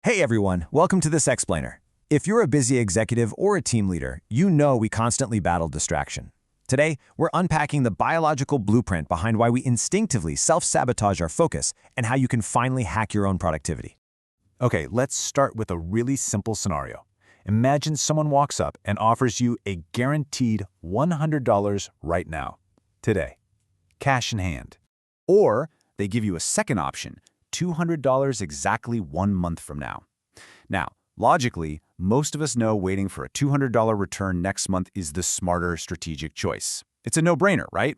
Hey everyone, welcome to this explainer. If you're a busy executive or a team leader, you know we constantly battle distraction. Today, we're unpacking the biological blueprint behind why we instinctively self-sabotage our focus and how you can finally hack your own productivity. Okay, let's start with a really simple scenario. Imagine someone walks up and offers you a guaranteed $100 right now, today, cash in hand. Or they give you a second option, $200 exactly 1 month from now. Now, logically, most of us know waiting for a $200 return next month is the smarter strategic choice. It's a no-brainer, right?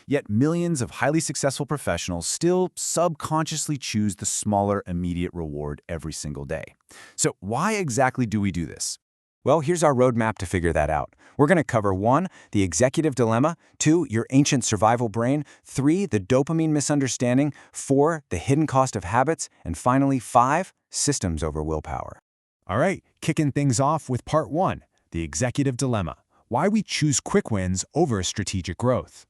Yet millions of highly successful professionals still subconsciously choose the smaller immediate reward every single day. So why exactly do we do this? Well, here's our roadmap to figure that out. We're going to cover 1, the executive dilemma, 2, your ancient survival brain, 3, the dopamine misunderstanding, 4, the hidden cost of habits, and finally 5, systems over willpower. All right, kicking things off with part 1, the executive dilemma, why we choose quick wins over strategic growth.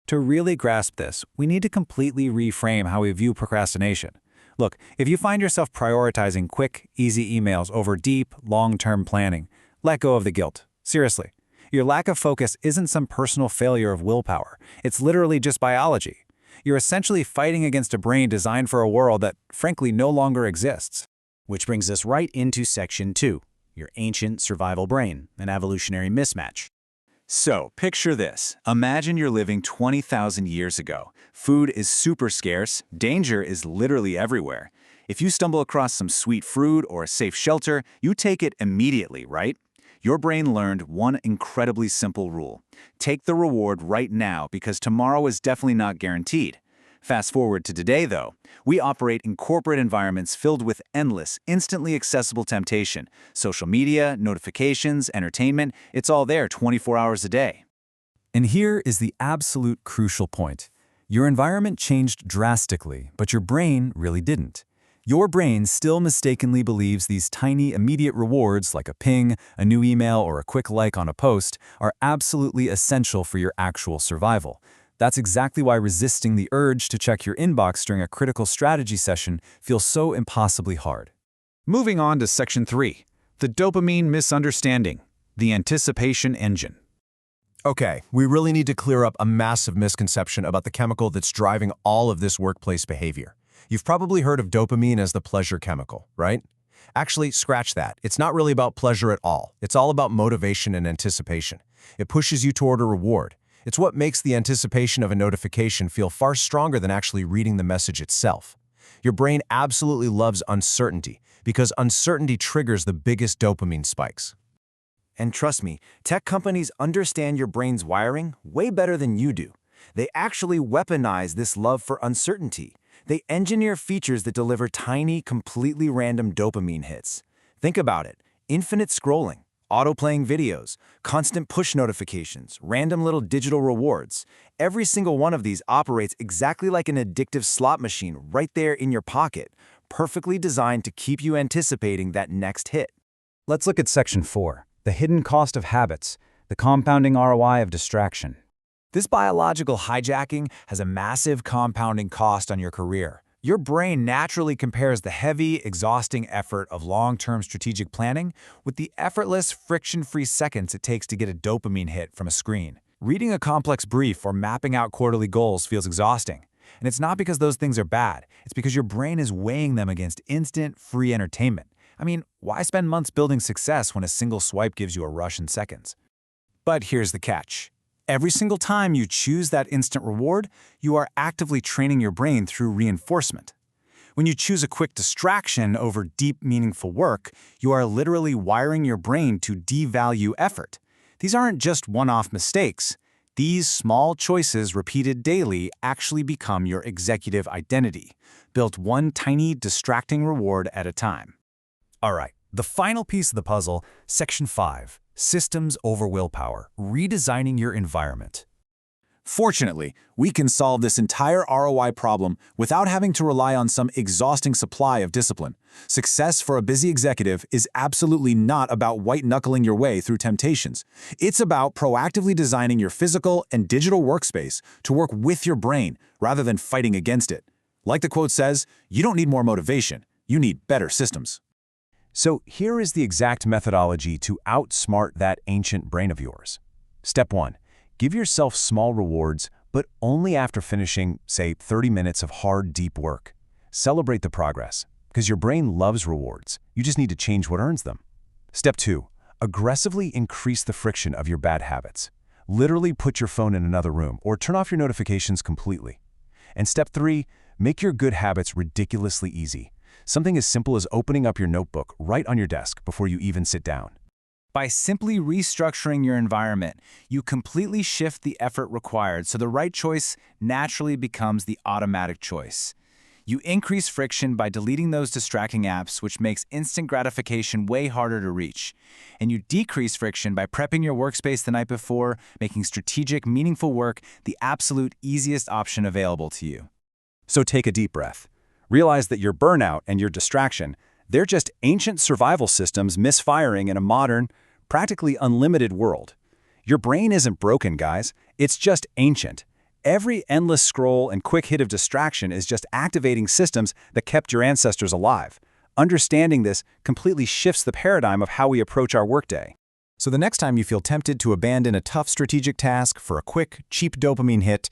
To really grasp this, we need to completely reframe how we view procrastination. Look, if you find yourself prioritizing quick, easy emails over deep, long-term planning, let go of the guilt. Seriously. Your lack of focus isn't some personal failure of willpower. It's literally just biology. You're essentially fighting against a brain designed for a world that, frankly, no longer exists. Which brings us right into section 2, your ancient survival brain, an evolutionary mismatch. So, picture this. Imagine you're living 20,000 years ago. Food is super scarce, danger is literally everywhere. If you stumble across some sweet fruit or a safe shelter, you take it immediately, right? Your brain learned one incredibly simple rule. Take the reward right now because tomorrow is definitely not guaranteed. Fast forward to today, though. We operate in corporate environments filled with endless, instantly accessible temptation. Social media, notifications, entertainment, it's all there 24 hours a day. And here is the absolute crucial point. Your environment changed drastically, but your brain really didn't. Your brain still mistakenly believes these tiny immediate rewards like a ping, a new email, or a quick like on a post are absolutely essential for your actual survival. That's exactly why resisting the urge to check your inbox during a critical strategy session feels so impossibly hard. Moving on to section 3, the dopamine misunderstanding, the anticipation engine. Okay, we really need to clear up a massive misconception about the chemical that's driving all of this workplace behavior. You've probably heard of dopamine as the pleasure chemical, right? Actually, scratch that. It's not really about pleasure at all. It's all about motivation and anticipation. It pushes you toward a reward. It's what makes the anticipation of a notification feel far stronger than actually reading the message itself. Your brain absolutely loves uncertainty because uncertainty triggers the biggest dopamine spikes. And trust me, tech companies understand your brain's wiring way better than you do. They actually weaponize this love for uncertainty. They engineer features that deliver tiny, completely random dopamine hits. Think about it. Infinite scrolling, auto-playing videos, constant push notifications, random little digital rewards. Every single one of these operates exactly like an addictive slot machine right there in your pocket, perfectly designed to keep you anticipating that next hit. Let's look at section 4, the hidden cost of habits, the compounding ROI of distraction. This biological hijacking has a massive compounding cost on your career. Your brain naturally compares the heavy, exhausting effort of long-term strategic planning with the effortless, friction-free seconds it takes to get a dopamine hit from a screen. Reading a complex brief or mapping out quarterly goals feels exhausting. And it's not because those things are bad. It's because your brain is weighing them against instant, free entertainment. I mean, why spend months building success when a single swipe gives you a rush in seconds? But here's the catch. Every single time you choose that instant reward, you are actively training your brain through reinforcement. When you choose a quick distraction over deep, meaningful work, you are literally wiring your brain to devalue effort. These aren't just one-off mistakes. These small choices repeated daily actually become your executive identity, built one tiny, distracting reward at a time. All right, the final piece of the puzzle, section 5. Systems over willpower, redesigning your environment. Fortunately, we can solve this entire ROI problem without having to rely on some exhausting supply of discipline. Success for a busy executive is absolutely not about white-knuckling your way through temptations. It's about proactively designing your physical and digital workspace to work with your brain rather than fighting against it. Like the quote says, you don't need more motivation, you need better systems. So here is the exact methodology to outsmart that ancient brain of yours. Step 1. Give yourself small rewards, but only after finishing, say, 30 minutes of hard, deep work. Celebrate the progress, because your brain loves rewards. You just need to change what earns them. Step 2. Aggressively increase the friction of your bad habits. Literally put your phone in another room or turn off your notifications completely. And step 3. Make your good habits ridiculously easy. Something as simple as opening up your notebook right on your desk before you even sit down. By simply restructuring your environment, you completely shift the effort required, so the right choice naturally becomes the automatic choice. You increase friction by deleting those distracting apps, which makes instant gratification way harder to reach. And you decrease friction by prepping your workspace the night before, making strategic, meaningful work the absolute easiest option available to you. So take a deep breath. Realize that your burnout and your distraction, they're just ancient survival systems misfiring in a modern, practically unlimited world. Your brain isn't broken, guys. It's just ancient. Every endless scroll and quick hit of distraction is just activating systems that kept your ancestors alive. Understanding this completely shifts the paradigm of how we approach our workday. So the next time you feel tempted to abandon a tough strategic task for a quick, cheap dopamine hit,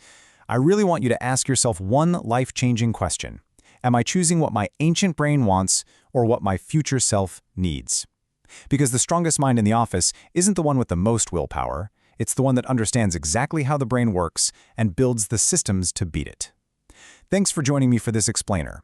I really want you to ask yourself one life-changing question. Am I choosing what my ancient brain wants or what my future self needs? Because the strongest mind in the office isn't the one with the most willpower. It's the one that understands exactly how the brain works and builds the systems to beat it. Thanks for joining me for this explainer.